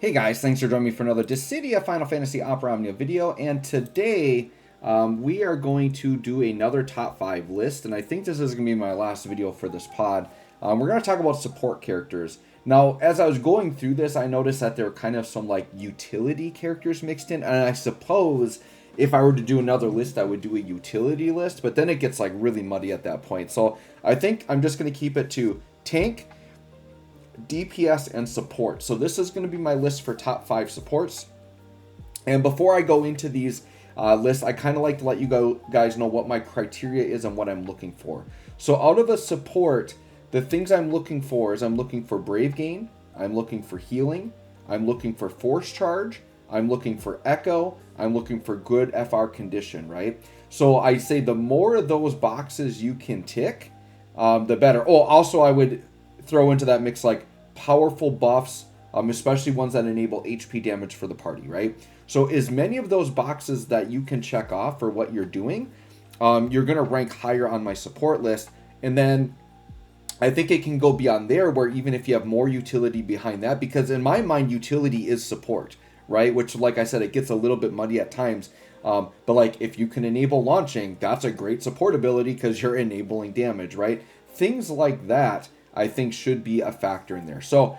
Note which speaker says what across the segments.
Speaker 1: Hey guys, thanks for joining me for another Dissidia Final Fantasy Opera Omnia video, and today we are going to do another top 5 list, and I think this is going to be my last video for this pod. We're going to talk about support characters. Now, as I was going through this, I noticed that there were kind of some like utility characters mixed in, and I suppose if I were to do another list, I would do a utility list, but then it gets like really muddy at that point. So I think I'm just going to keep it to tank, DPS, and support. So this is going to be my list for top 5 supports. And before I go into these lists, I kind of like to let you guys know what my criteria is and what I'm looking for. So out of a support, the things I'm looking for is I'm looking for Brave Gain, I'm looking for healing, I'm looking for Force Charge, I'm looking for Echo, I'm looking for good FR condition, right? So I say the more of those boxes you can tick, the better. Oh, also I would throw into that mix like powerful buffs, especially ones that enable HP damage for the party, right? So as many of those boxes that you can check off for what you're doing, you're going to rank higher on my support list. And then I think it can go beyond there, where even if you have more utility behind that, because in my mind, utility is support, right? Which, like I said, it gets a little bit muddy at times. But like if you can enable launching, that's a great support ability because you're enabling damage, right? Things like that I think should be a factor in there. So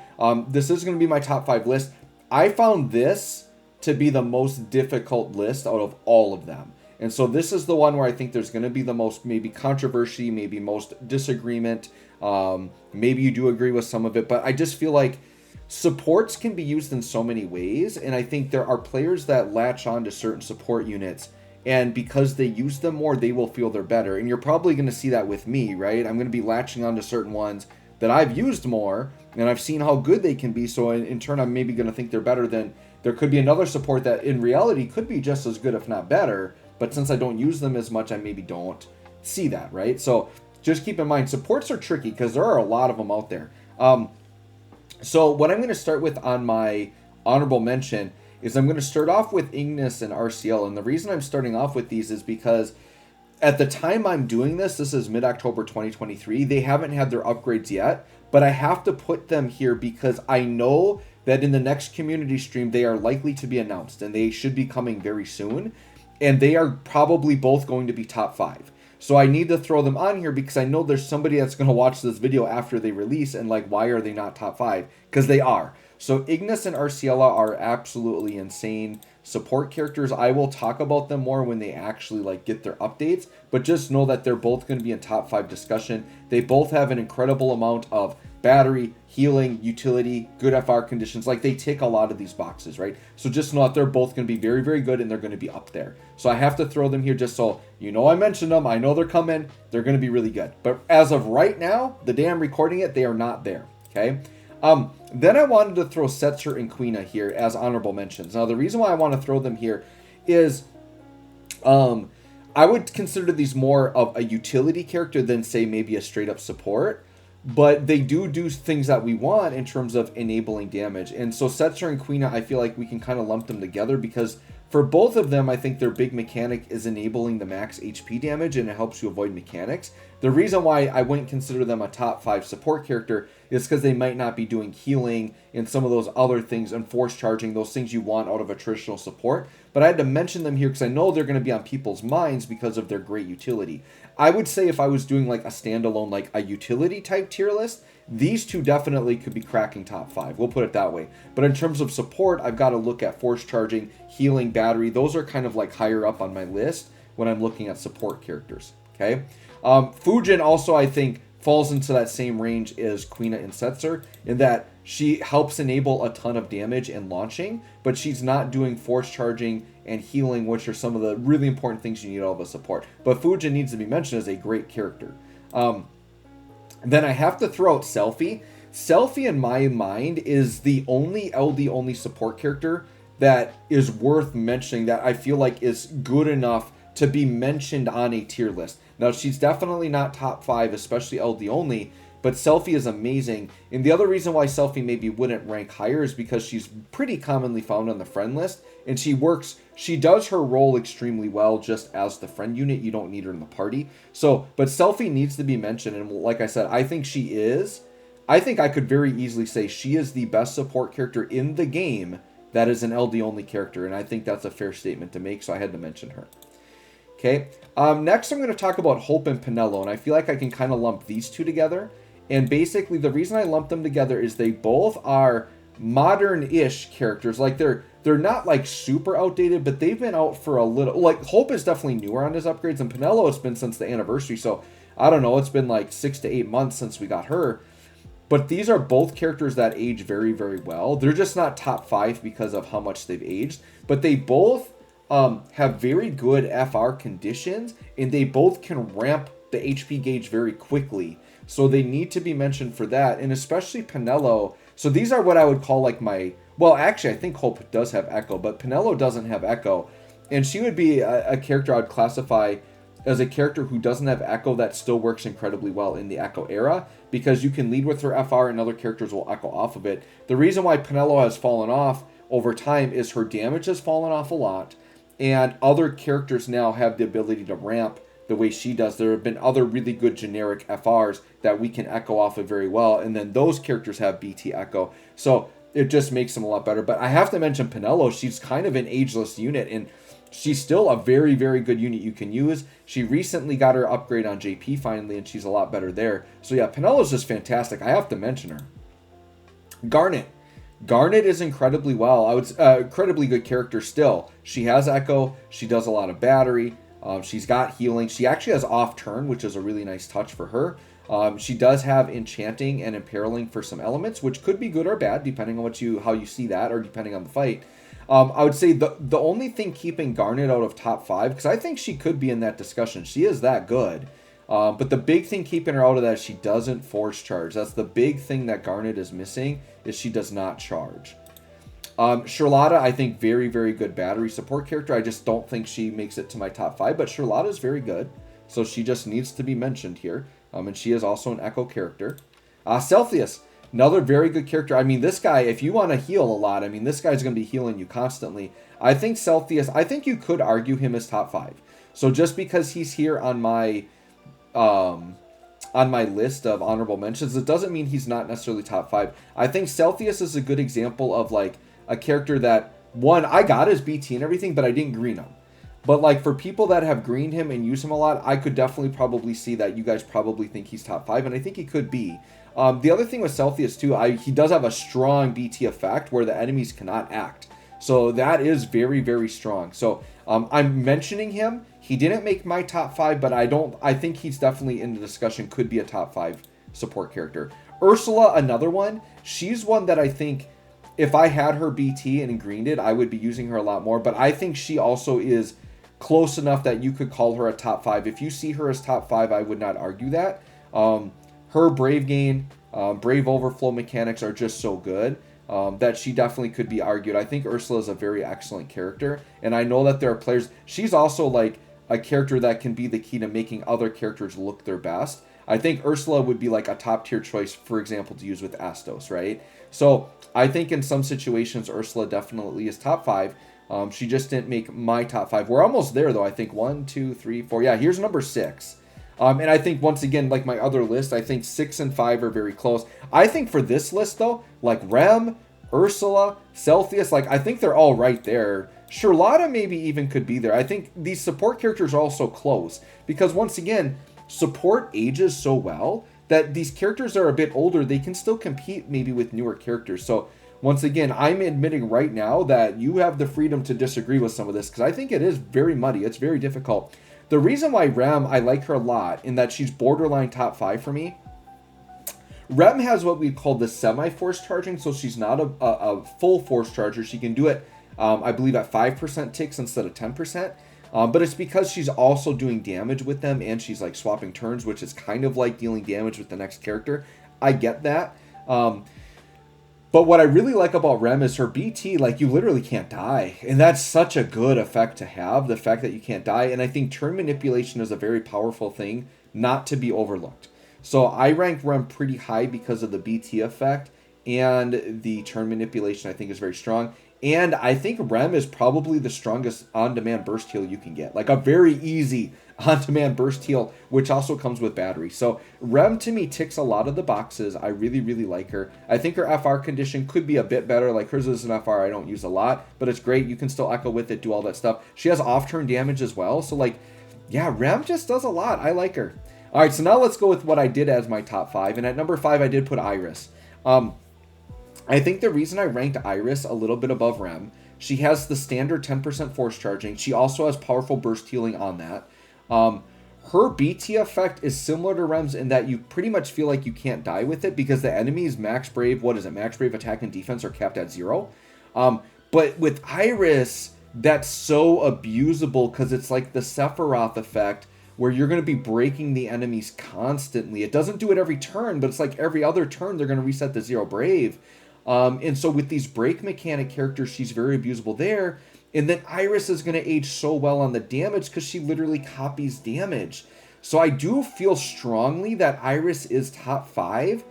Speaker 1: this is going to be my top 5 list. I found this to be the most difficult list out of all of them. And so this is the one where I think there's going to be the most maybe controversy, maybe most disagreement. Maybe you do agree with some of it, but I just feel like supports can be used in so many ways. And I think there are players that latch on to certain support units, and because they use them more, they will feel they're better. And you're probably going to see that with me, right? I'm going to be latching on to certain ones that I've used more, and I've seen how good they can be, so in turn I'm maybe going to think they're better than there could be another support that in reality could be just as good if not better, but since I don't use them as much, I maybe don't see that, right? So just keep in mind, supports are tricky because there are a lot of them out there. So what I'm going to start with on my honorable mention is I'm going to start off with Ignis and RCL, and the reason I'm starting off with these is because at the time I'm doing this is mid-October 2023, they haven't had their upgrades yet, but I have to put them here because I know that in the next community stream, they are likely to be announced, and they should be coming very soon, and they are probably both going to be top 5. So I need to throw them on here because I know there's somebody that's going to watch this video after they release and like, why are they not top 5? Because they are. So Ignis and Arciela are absolutely insane support characters. I will talk about them more when they actually like get their updates, but just know that they're both going to be in top 5 discussion. They both have an incredible amount of battery, healing, utility, good FR conditions. Like they tick a lot of these boxes, right? So just know that they're both going to be very, very good, and they're going to be up there. So I have to throw them here just so you know I mentioned them. I know they're coming. They're going to be really good. But as of right now, the day I'm recording it, they are not there. Okay. Then I wanted to throw Setzer and Quina here as honorable mentions. Now, the reason why I want to throw them here is I would consider these more of a utility character than, say, maybe a straight-up support. But they do things that we want in terms of enabling damage. And so Setzer and Quina, I feel like we can kind of lump them together because for both of them, I think their big mechanic is enabling the max HP damage, and it helps you avoid mechanics. The reason why I wouldn't consider them a top 5 support character is because they might not be doing healing and some of those other things and force charging, those things you want out of a traditional support. But I had to mention them here because I know they're going to be on people's minds because of their great utility. I would say if I was doing like a standalone, like a utility type tier list, these two definitely could be cracking top 5. We'll put it that way. But in terms of support, I've got to look at force charging, healing, battery. Those are kind of like higher up on my list when I'm looking at support characters. Okay. Fujin also, I think, falls into that same range as Quina and Setzer in that she helps enable a ton of damage and launching, but she's not doing force charging and healing, which are some of the really important things you need out of a support. But Fujin needs to be mentioned as a great character. Then I have to throw out Selphie. Selphie, in my mind, is the only LD-only support character that is worth mentioning, that I feel like is good enough to be mentioned on a tier list. Now, she's definitely not top 5, especially LD only, but Selphie is amazing. And the other reason why Selphie maybe wouldn't rank higher is because she's pretty commonly found on the friend list, and she does her role extremely well just as the friend unit. You don't need her in the party. So, but Selphie needs to be mentioned, and like I said, I think she is I think I could very easily say she is the best support character in the game that is an LD only character, and I think that's a fair statement to make, so I had to mention her. Okay, next I'm going to talk about Hope and Penelo, and I feel like I can kind of lump these two together. And basically the reason I lump them together is they both are modern-ish characters. Like they're not like super outdated, but they've been out for a little. Like Hope is definitely newer on his upgrades, and Penelo has been since the anniversary. So I don't know, it's been like 6 to 8 months since we got her. But these are both characters that age very, very well. They're just not top 5 because of how much they've aged, but they both have very good FR conditions, and they both can ramp the HP gauge very quickly. So they need to be mentioned for that, and especially Penelo. So these are what I would call like my... Well, actually, I think Hope does have Echo, but Penelo doesn't have Echo. And she would be a character I'd classify as a character who doesn't have Echo that still works incredibly well in the Echo era, because you can lead with her FR and other characters will Echo off of it. The reason why Penelo has fallen off over time is her damage has fallen off a lot, and other characters now have the ability to ramp the way she does. There have been other really good generic FRs that we can Echo off of very well, and then those characters have BT Echo. So it just makes them a lot better. But I have to mention Penelo. She's kind of an ageless unit, and she's still a very, very good unit you can use. She recently got her upgrade on JP finally, and she's a lot better there. So yeah, Penelo's just fantastic. I have to mention her. Garnet. Garnet is incredibly well. I would incredibly good character still. She has Echo. She does a lot of battery. She's got healing. She actually has off turn, which is a really nice touch for her. She does have enchanting and imperiling for some elements, which could be good or bad depending on how you see that, or depending on the fight. I would say the only thing keeping Garnet out of top 5, because I think she could be in that discussion. She is that good. But the big thing keeping her out of that is she doesn't force charge. That's the big thing that Garnet is missing, is she does not charge. Charlotta, I think very, very good battery support character. I just don't think she makes it to my top 5, but Charlotta is very good. So she just needs to be mentioned here. And she is also an Echo character. Celsius, another very good character. I mean, this guy, if you want to heal a lot, I mean, this guy's going to be healing you constantly. I think Celsius, I think you could argue him as top 5. So just because he's here on my list of honorable mentions, it doesn't mean he's not necessarily top 5. I think Celsius is a good example of like a character that, one, I got his BT and everything, but I didn't green him. But like for people that have greened him and use him a lot, I could definitely probably see that you guys probably think he's top 5, and I think he could be. The other thing with Celsius too, he does have a strong BT effect where the enemies cannot act. So that is very, very strong. So I'm mentioning him. He didn't make my top 5, but I think he's definitely in the discussion, could be a top 5 support character. Ursula, another one. She's one that I think if I had her BT and greened it, I would be using her a lot more. But I think she also is close enough that you could call her a top 5. If you see her as top 5, I would not argue that. Her Brave Gain, Brave Overflow mechanics are just so good that she definitely could be argued. I think Ursula is a very excellent character, and I know that there are players. She's also like a character that can be the key to making other characters look their best. I think Ursula would be like a top tier choice, for example, to use with Astos, right? So I think in some situations, Ursula definitely is top 5. She just didn't make my top 5. We're almost there, though. I think 1, 2, 3, 4. Yeah, here's number 6. And I think, once again, like my other list, I think 6 and 5 are very close. I think for this list, though, like Rem, Ursula, Celsius, like I think they're all right there. Charlotta maybe even could be there. I think these support characters are also close. Because, once again, support ages so well that these characters are a bit older. They can still compete maybe with newer characters. So, once again, I'm admitting right now that you have the freedom to disagree with some of this, because I think it is very muddy. It's very difficult. The reason why Rem, I like her a lot, in that she's borderline top 5 for me. Rem has what we call the semi-force charging, so she's not a full force charger. She can do it, I believe, at 5% ticks instead of 10%. But it's because she's also doing damage with them, and she's like swapping turns, which is kind of like dealing damage with the next character. I get that. But what I really like about Rem is her BT, like you literally can't die. And that's such a good effect to have, the fact that you can't die. And I think turn manipulation is a very powerful thing not to be overlooked. So I rank Rem pretty high because of the BT effect, and the turn manipulation I think is very strong. And I think Rem is probably the strongest on-demand burst heal you can get. Like a very easy on-demand burst heal, which also comes with battery. So Rem to me ticks a lot of the boxes. I really, really like her. I think her FR condition could be a bit better. Like hers is an FR I don't use a lot, but it's great. You can still echo with it, do all that stuff. She has off-turn damage as well. So like, yeah, Rem just does a lot. I like her. All right, so now let's go with what I did as my top 5. And at number 5, I did put Iris. I think the reason I ranked Iris a little bit above Rem, she has the standard 10% force charging. She also has powerful burst healing on that. Her BT effect is similar to Rem's in that you pretty much feel like you can't die with it because the enemy's max brave, max brave attack and defense are capped at 0. But with Iris, that's so abusable because it's like the Sephiroth effect where you're going to be breaking the enemies constantly. It doesn't do it every turn, but it's like every other turn they're going to reset the 0 brave. And so with these break mechanic characters, she's very abusable there. And then Iris is going to age so well on the damage because she literally copies damage. So I do feel strongly that Iris is top 5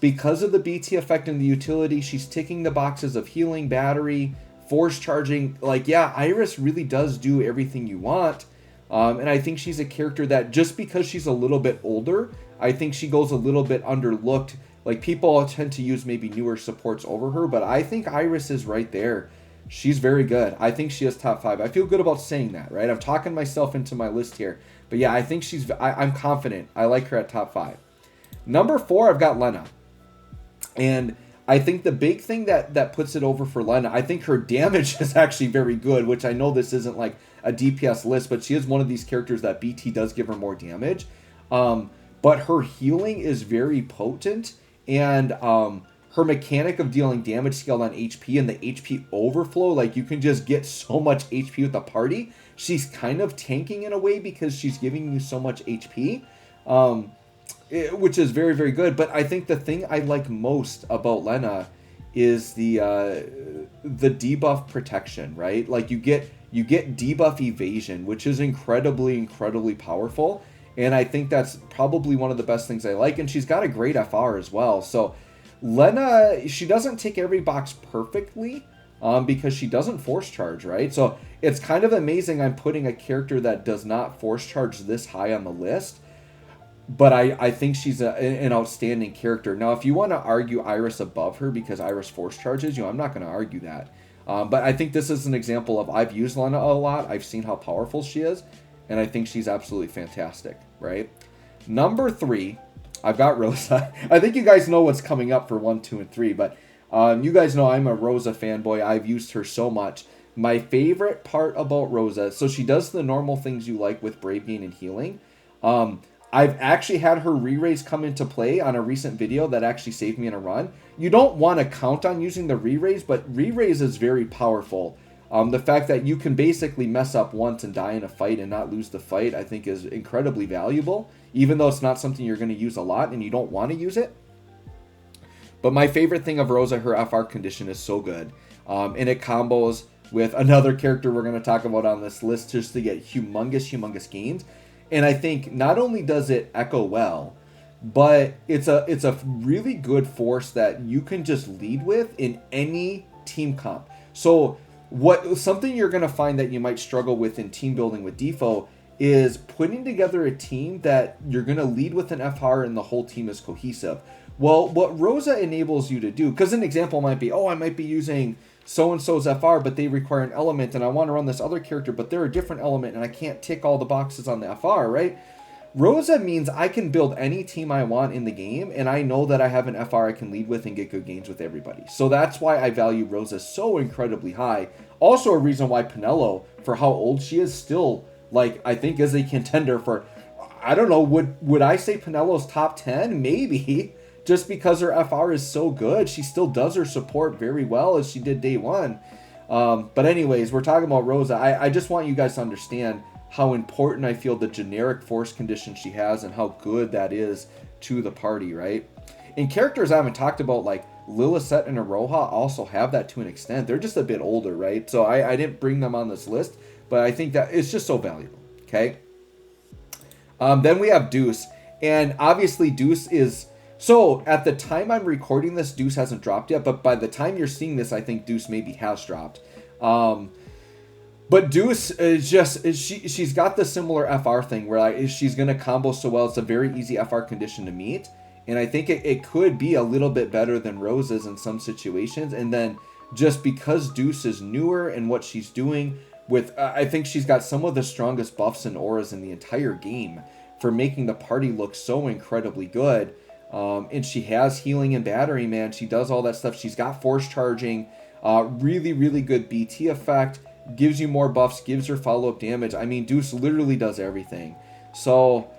Speaker 1: because of the BT effect and the utility. She's ticking the boxes of healing, battery, force charging. Like, yeah, Iris really does do everything you want. And I think she's a character that just because she's a little bit older, I think she goes a little bit underlooked. Like people tend to use maybe newer supports over her, but I think Iris is right there. She's very good. I think she is top 5. I feel good about saying that, right? I'm talking myself into my list here. But yeah, I think I'm confident. I like her at top 5. Number 4, I've got Lena. And I think the big thing that puts it over for Lena, I think her damage is actually very good, which I know this isn't like a DPS list, but she is one of these characters that BT does give her more damage. But her healing is very potent, and her mechanic of dealing damage scaled on HP and the HP overflow, like you can just get so much HP with the party. She's kind of tanking in a way because she's giving you so much HP, which is very, very good. But I think the thing I like most about Lena is the debuff protection, right? Like you get debuff evasion, which is incredibly, incredibly powerful. And I think that's probably one of the best things I like. And she's got a great FR as well. So Lena, she doesn't tick every box perfectly because she doesn't force charge, right? So it's kind of amazing I'm putting a character that does not force charge this high on the list. But I think she's an outstanding character. Now, if you want to argue Iris above her because Iris force charges, I'm not going to argue that. But I think this is an example of I've used Lena a lot. I've seen how powerful she is. And I think she's absolutely fantastic, right? Number 3, I've got Rosa. I think you guys know what's coming up for 1, 2, and 3. But you guys know I'm a Rosa fanboy. I've used her so much. My favorite part about Rosa, so she does the normal things you like with Brave Gain and healing. I've actually had her re-raise come into play on a recent video that actually saved me in a run. You don't want to count on using the re-raise, but re-raise is very powerful. The fact that you can basically mess up once and die in a fight and not lose the fight, I think is incredibly valuable, even though it's not something you're going to use a lot and you don't want to use it. But my favorite thing of Rosa, her FR condition is so good. And it combos with another character we're going to talk about on this list just to get humongous gains. And I think not only does it echo well, but it's a really good force that you can just lead with in any team comp. So something you're going to find that you might struggle with in team building with DFFOO is putting together a team that you're going to lead with an FR and the whole team is cohesive. Well, what Rosa enables you to do, because an example might be, I might be using so-and-so's FR, but they require an element, and I want to run this other character, but they're a different element, and I can't tick all the boxes on the FR, right? Rosa means I can build any team I want in the game, and I know that I have an FR I can lead with and get good gains with everybody. So that's why I value Rosa so incredibly high. Also a reason why Pinello, for how old she is, still, I think is a contender for, I don't know, would I say Pinello's top 10? Maybe. Just because her FR is so good, she still does her support very well as she did day 1. But anyways, we're talking about Rosa. I just want you guys to understand how important I feel the generic force condition she has and how good that is to the party, right? And characters I haven't talked about, like Lilith and Aroha, also have that to an extent. They're just a bit older, right? So I didn't bring them on this list, but I think that it's just so valuable, okay? Then we have Deuce. And obviously Deuce is... So at the time I'm recording this, Deuce hasn't dropped yet, but by the time you're seeing this, I think Deuce maybe has dropped. But Deuce is just she's got the similar FR thing where like she's gonna combo so well. It's a very easy FR condition to meet, and I think it could be a little bit better than Rose's in some situations. And then just because Deuce is newer and what she's doing with, I think she's got some of the strongest buffs and auras in the entire game for making the party look so incredibly good. And she has healing and battery, man. She does all that stuff. She's got force charging, really, really good BT effect. Gives you more buffs, gives her follow-up damage. I mean, Deuce literally does everything. So,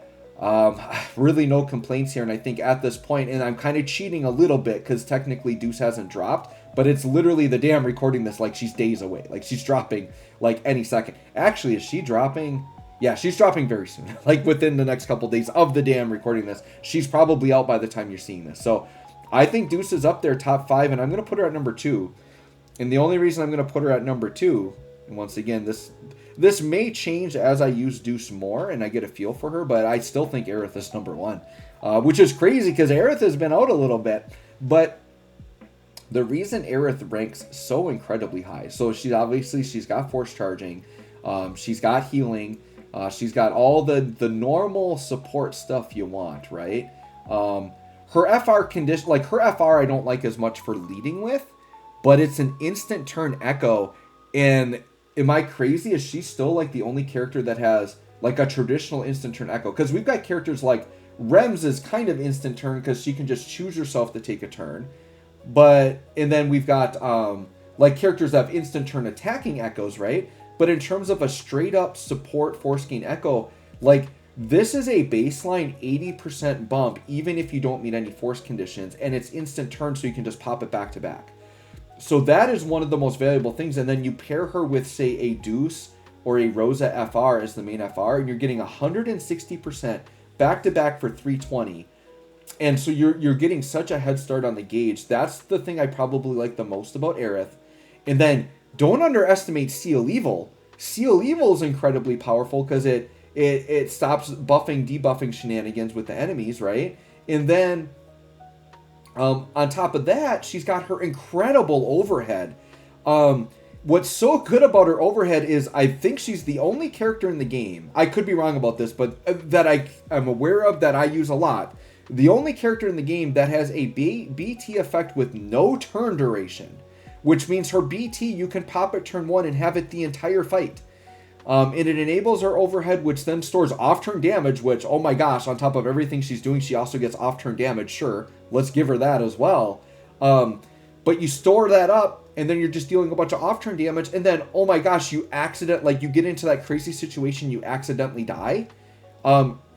Speaker 1: really no complaints here. And I think at this point, and I'm kind of cheating a little bit because technically Deuce hasn't dropped, but it's literally the day I'm recording this, like she's days away. Like she's dropping like any second. Actually, is she dropping? Yeah, she's dropping very soon. Like within the next couple days of the day I'm recording this. She's probably out by the time you're seeing this. So I think Deuce is up there top 5, and I'm going to put her at number 2. And the only reason I'm going to put her at number 2, and once again, this may change as I use Deuce more and I get a feel for her, but I still think Aerith is number 1, which is crazy because Aerith has been out a little bit. But the reason Aerith ranks so incredibly high, so she's got force charging, she's got healing, she's got all the normal support stuff you want, right? Her FR condition, like her FR, I don't like as much for leading with, but it's an instant turn echo. And am I crazy? Is she still like the only character that has like a traditional instant turn echo? Because we've got characters like Rems is kind of instant turn because she can just choose herself to take a turn. And then we've got like characters that have instant turn attacking echoes, right? But in terms of a straight up support force gain echo, like this is a baseline 80% bump, even if you don't meet any force conditions, and it's instant turn, so you can just pop it back to back. So that is one of the most valuable things. And then you pair her with, say, a Deuce or a Rosa FR as the main FR, and you're getting 160% back-to-back for 320. And so you're getting such a head start on the gauge. That's the thing I probably like the most about Aerith. And then don't underestimate Seal Evil. Seal Evil is incredibly powerful because it stops buffing, debuffing shenanigans with the enemies, right? And then on top of that, she's got her incredible overhead. What's so good about her overhead is I think she's the only character in the game, I could be wrong about this, but that I'm aware of, that I use a lot, the only character in the game that has a BT effect with no turn duration, which means her BT, you can pop it turn 1 and have it the entire fight. And it enables her overhead, which then stores off-turn damage, which, oh my gosh, on top of everything she's doing, she also gets off-turn damage. Sure, let's give her that as well. But you store that up, and then you're just dealing a bunch of off-turn damage, and then, oh my gosh, you get into that crazy situation, you accidentally die.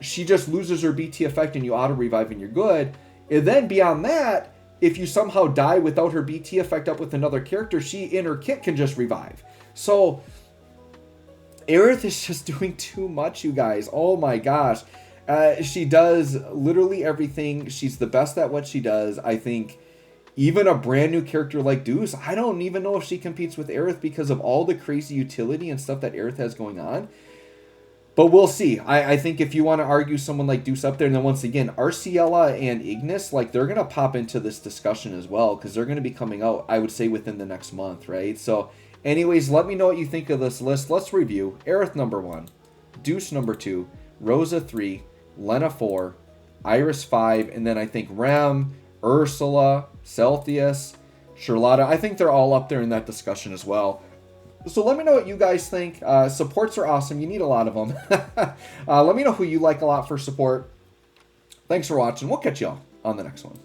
Speaker 1: She just loses her BT effect, and you auto-revive, and you're good. And then beyond that, if you somehow die without her BT effect up with another character, she, in her kit, can just revive. So Aerith is just doing too much, you guys. Oh my gosh. She does literally everything. She's the best at what she does. I think even a brand new character like Deuce, I don't even know if she competes with Aerith because of all the crazy utility and stuff that Aerith has going on. But we'll see. I think if you want to argue someone like Deuce up there, and then once again, Arciella and Ignis, like they're going to pop into this discussion as well because they're going to be coming out, I would say, within the next month, right? So anyways, let me know what you think of this list. Let's review. Aerith number 1, Deuce number 2, Rosa 3, Lena 4, Iris 5, and then I think Rem, Ursula, Celsius, Charlotta. I think they're all up there in that discussion as well. So let me know what you guys think. Supports are awesome. You need a lot of them. Let me know who you like a lot for support. Thanks for watching. We'll catch y'all on the next one.